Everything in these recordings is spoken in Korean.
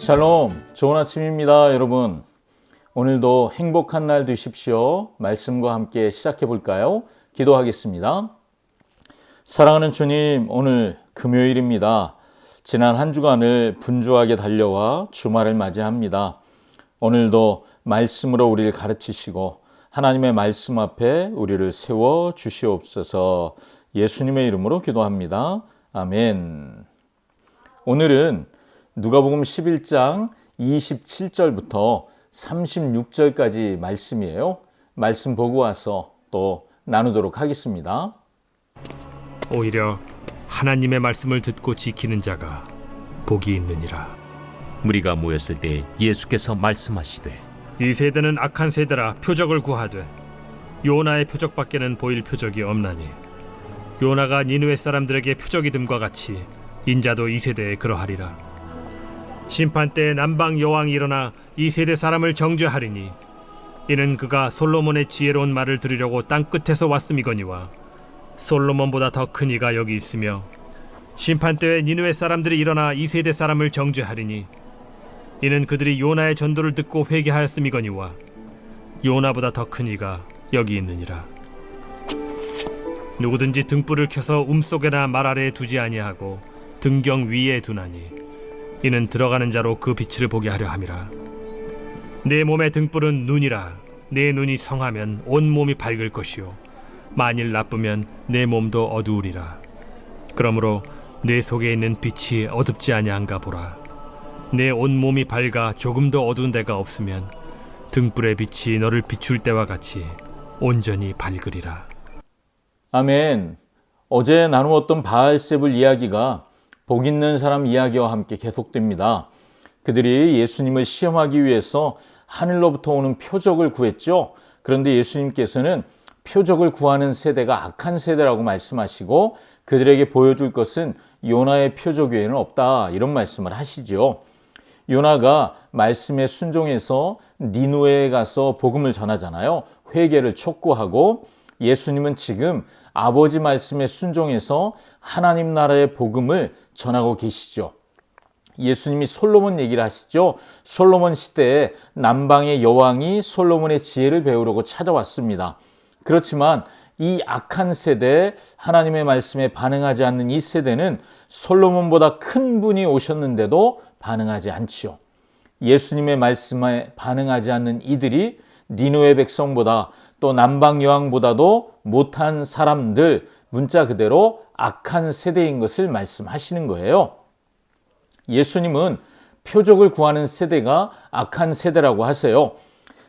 샬롬, 좋은 아침입니다, 여러분. 오늘도 행복한 날 되십시오. 말씀과 함께 시작해 볼까요? 기도하겠습니다. 사랑하는 주님, 오늘 금요일입니다. 지난 한 주간을 분주하게 달려와 주말을 맞이합니다. 오늘도 말씀으로 우리를 가르치시고 하나님의 말씀 앞에 우리를 세워 주시옵소서. 예수님의 이름으로 기도합니다. 아멘. 오늘은 누가복음 11장 27절부터 36절까지 말씀이에요. 말씀 보고 와서 또 나누도록 하겠습니다. 오히려 하나님의 말씀을 듣고 지키는 자가 복이 있느니라. 무리가 모였을 때 예수께서 말씀하시되 이 세대는 악한 세대라 표적을 구하되 요나의 표적밖에는 보일 표적이 없나니 요나가 니느웨 사람들에게 표적이 됨과 같이 인자도 이 세대에 그러하리라. 심판 때에 남방 여왕이 일어나 이 세대 사람을 정죄하리니 이는 그가 솔로몬의 지혜로운 말을 들으려고 땅 끝에서 왔음이거니와 솔로몬보다 더 큰 이가 여기 있으며 심판 때에 니느웨 사람들이 일어나 이 세대 사람을 정죄하리니 이는 그들이 요나의 전도를 듣고 회개하였음이거니와 요나보다 더 큰 이가 여기 있느니라. 누구든지 등불을 켜서 움속에나 말 아래에 두지 아니하고 등경 위에 두나니 이는 들어가는 자로 그 빛을 보게 하려 함이라. 내 몸의 등불은 눈이라. 내 눈이 성하면 온 몸이 밝을 것이요 만일 나쁘면 내 몸도 어두우리라. 그러므로 내 속에 있는 빛이 어둡지 아니한가 보라. 내 온 몸이 밝아 조금도 어두운 데가 없으면 등불의 빛이 너를 비출 때와 같이 온전히 밝으리라. 아멘. 어제 나누었던 바알세불 이야기가 복 있는 사람 이야기와 함께 계속됩니다. 그들이 예수님을 시험하기 위해서 하늘로부터 오는 표적을 구했죠. 그런데 예수님께서는 표적을 구하는 세대가 악한 세대라고 말씀하시고 그들에게 보여줄 것은 요나의 표적 외에는 없다, 이런 말씀을 하시죠. 요나가 말씀에 순종해서 니느웨에 가서 복음을 전하잖아요. 회개를 촉구하고, 예수님은 지금 아버지 말씀에 순종해서 하나님 나라의 복음을 전하고 계시죠. 예수님이 솔로몬 얘기를 하시죠. 솔로몬 시대에 남방의 여왕이 솔로몬의 지혜를 배우려고 찾아왔습니다. 그렇지만 이 악한 세대에 하나님의 말씀에 반응하지 않는 이 세대는 솔로몬보다 큰 분이 오셨는데도 반응하지 않지요. 예수님의 말씀에 반응하지 않는 이들이 니느웨 백성보다 또 남방 여왕보다도 못한 사람들, 문자 그대로 악한 세대인 것을 말씀하시는 거예요. 예수님은 표적을 구하는 세대가 악한 세대라고 하세요.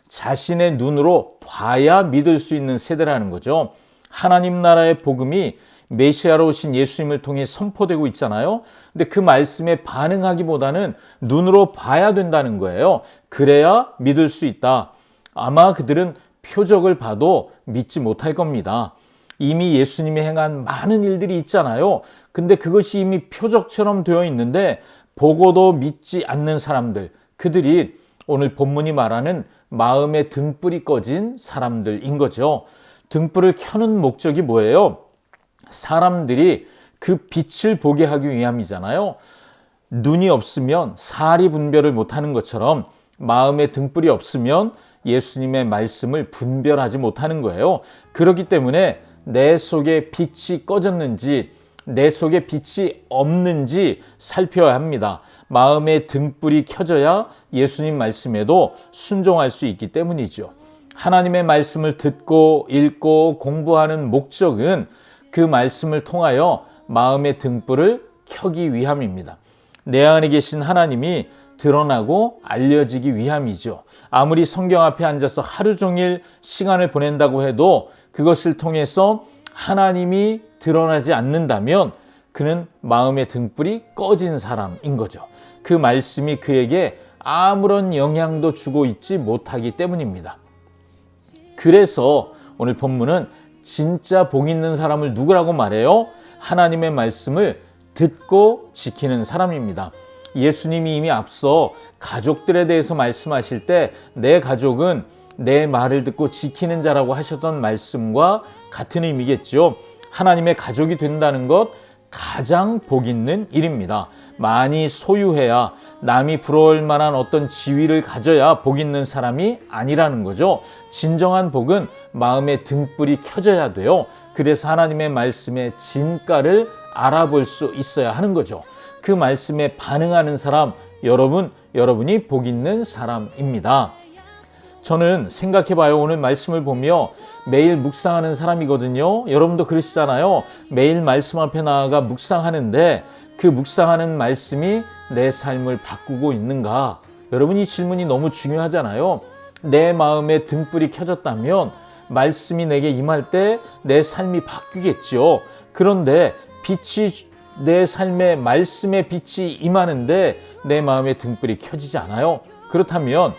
자신의 눈으로 봐야 믿을 수 있는 세대라는 거죠. 하나님 나라의 복음이 메시아로 오신 예수님을 통해 선포되고 있잖아요. 근데 그 말씀에 반응하기보다는 눈으로 봐야 된다는 거예요. 그래야 믿을 수 있다. 아마 그들은 표적을 봐도 믿지 못할 겁니다. 이미 예수님이 행한 많은 일들이 있잖아요. 근데 그것이 이미 표적처럼 되어 있는데 보고도 믿지 않는 사람들, 그들이 오늘 본문이 말하는 마음의 등불이 꺼진 사람들인 거죠. 등불을 켜는 목적이 뭐예요? 사람들이 그 빛을 보게 하기 위함이잖아요. 눈이 없으면 사리 분별을 못하는 것처럼 마음의 등불이 없으면 예수님의 말씀을 분별하지 못하는 거예요. 그렇기 때문에 내 속에 빛이 꺼졌는지 내 속에 빛이 없는지 살펴야 합니다. 마음의 등불이 켜져야 예수님 말씀에도 순종할 수 있기 때문이죠. 하나님의 말씀을 듣고 읽고 공부하는 목적은 그 말씀을 통하여 마음의 등불을 켜기 위함입니다. 내 안에 계신 하나님이 드러나고 알려지기 위함이죠. 아무리 성경 앞에 앉아서 하루 종일 시간을 보낸다고 해도 그것을 통해서 하나님이 드러나지 않는다면 그는 마음의 등불이 꺼진 사람인 거죠. 그 말씀이 그에게 아무런 영향도 주고 있지 못하기 때문입니다. 그래서 오늘 본문은 진짜 복 있는 사람을 누구라고 말해요? 하나님의 말씀을 듣고 지키는 사람입니다. 예수님이 이미 앞서 가족들에 대해서 말씀하실 때 내 가족은 내 말을 듣고 지키는 자라고 하셨던 말씀과 같은 의미겠죠. 하나님의 가족이 된다는 것, 가장 복 있는 일입니다. 많이 소유해야, 남이 부러울 만한 어떤 지위를 가져야 복 있는 사람이 아니라는 거죠. 진정한 복은 마음의 등불이 켜져야 돼요. 그래서 하나님의 말씀의 진가를 알아볼 수 있어야 하는 거죠. 그 말씀에 반응하는 사람, 여러분이 복 있는 사람입니다. 저는 생각해봐요. 오늘 말씀을 보며 매일 묵상하는 사람이거든요. 여러분도 그러시잖아요. 매일 말씀 앞에 나아가 묵상하는데 그 묵상하는 말씀이 내 삶을 바꾸고 있는가? 여러분, 이 질문이 너무 중요하잖아요. 내 마음에 등불이 켜졌다면 말씀이 내게 임할 때 내 삶이 바뀌겠죠. 그런데 내 삶에 말씀의 빛이 임하는데 내 마음에 등불이 켜지지 않아요. 그렇다면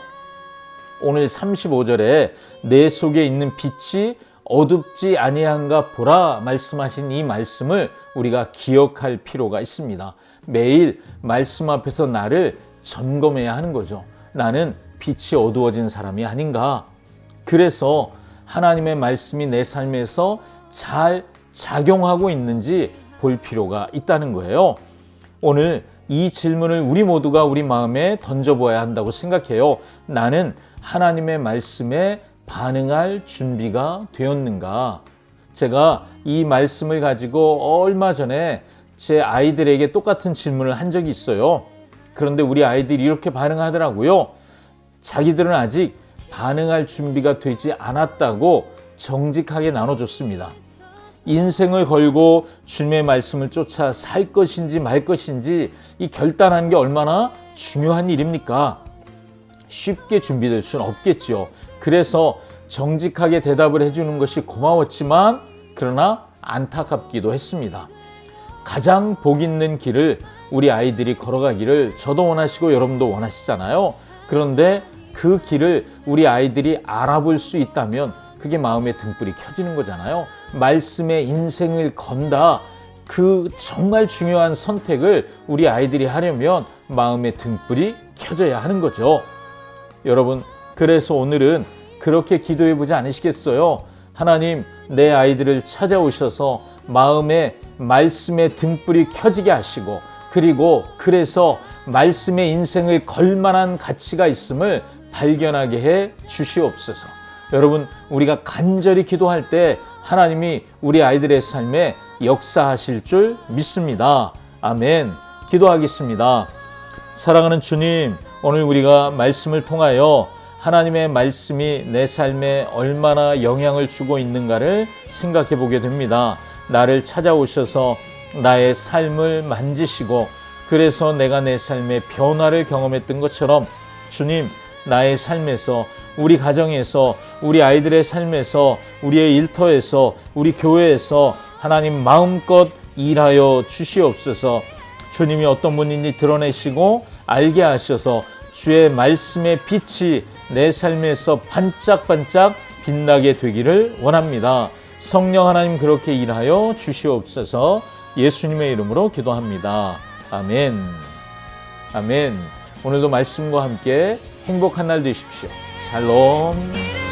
오늘 35절에 내 속에 있는 빛이 어둡지 아니한가 보라 말씀하신 이 말씀을 우리가 기억할 필요가 있습니다. 매일 말씀 앞에서 나를 점검해야 하는 거죠. 나는 빛이 어두워진 사람이 아닌가? 그래서 하나님의 말씀이 내 삶에서 잘 작용하고 있는지 볼 필요가 있다는 거예요. 오늘 이 질문을 우리 모두가 우리 마음에 던져보아야 한다고 생각해요. 나는 하나님의 말씀에 반응할 준비가 되었는가? 제가 이 말씀을 가지고 얼마 전에 제 아이들에게 똑같은 질문을 한 적이 있어요. 그런데 우리 아이들이 이렇게 반응하더라고요. 자기들은 아직 반응할 준비가 되지 않았다고 정직하게 나눠줬습니다. 인생을 걸고 주님의 말씀을 쫓아 살 것인지 말 것인지 이 결단하는 게 얼마나 중요한 일입니까? 쉽게 준비될 수는 없겠죠. 그래서 정직하게 대답을 해주는 것이 고마웠지만 그러나 안타깝기도 했습니다. 가장 복 있는 길을 우리 아이들이 걸어가기를 저도 원하시고 여러분도 원하시잖아요. 그런데 그 길을 우리 아이들이 알아볼 수 있다면 그게 마음의 등불이 켜지는 거잖아요. 말씀에 인생을 건다. 그 정말 중요한 선택을 우리 아이들이 하려면 마음의 등불이 켜져야 하는 거죠. 여러분, 그래서 오늘은 그렇게 기도해 보지 않으시겠어요? 하나님, 내 아이들을 찾아오셔서 마음에 말씀의 등불이 켜지게 하시고, 그래서 말씀의 인생을 걸 만한 가치가 있음을 발견하게 해 주시옵소서. 여러분, 우리가 간절히 기도할 때 하나님이 우리 아이들의 삶에 역사하실 줄 믿습니다. 아멘. 기도하겠습니다. 사랑하는 주님, 오늘 우리가 말씀을 통하여 하나님의 말씀이 내 삶에 얼마나 영향을 주고 있는가를 생각해 보게 됩니다. 나를 찾아오셔서 나의 삶을 만지시고 그래서 내가 내 삶의 변화를 경험했던 것처럼 주님, 나의 삶에서, 우리 가정에서, 우리 아이들의 삶에서, 우리의 일터에서, 우리 교회에서 하나님 마음껏 일하여 주시옵소서. 주님이 어떤 분인지 드러내시고 알게 하셔서 주의 말씀의 빛이 내 삶에서 반짝반짝 빛나게 되기를 원합니다. 성령 하나님 그렇게 일하여 주시옵소서. 예수님의 이름으로 기도합니다. 아멘. 아멘. 오늘도 말씀과 함께 행복한 날 되십시오. 샬롬.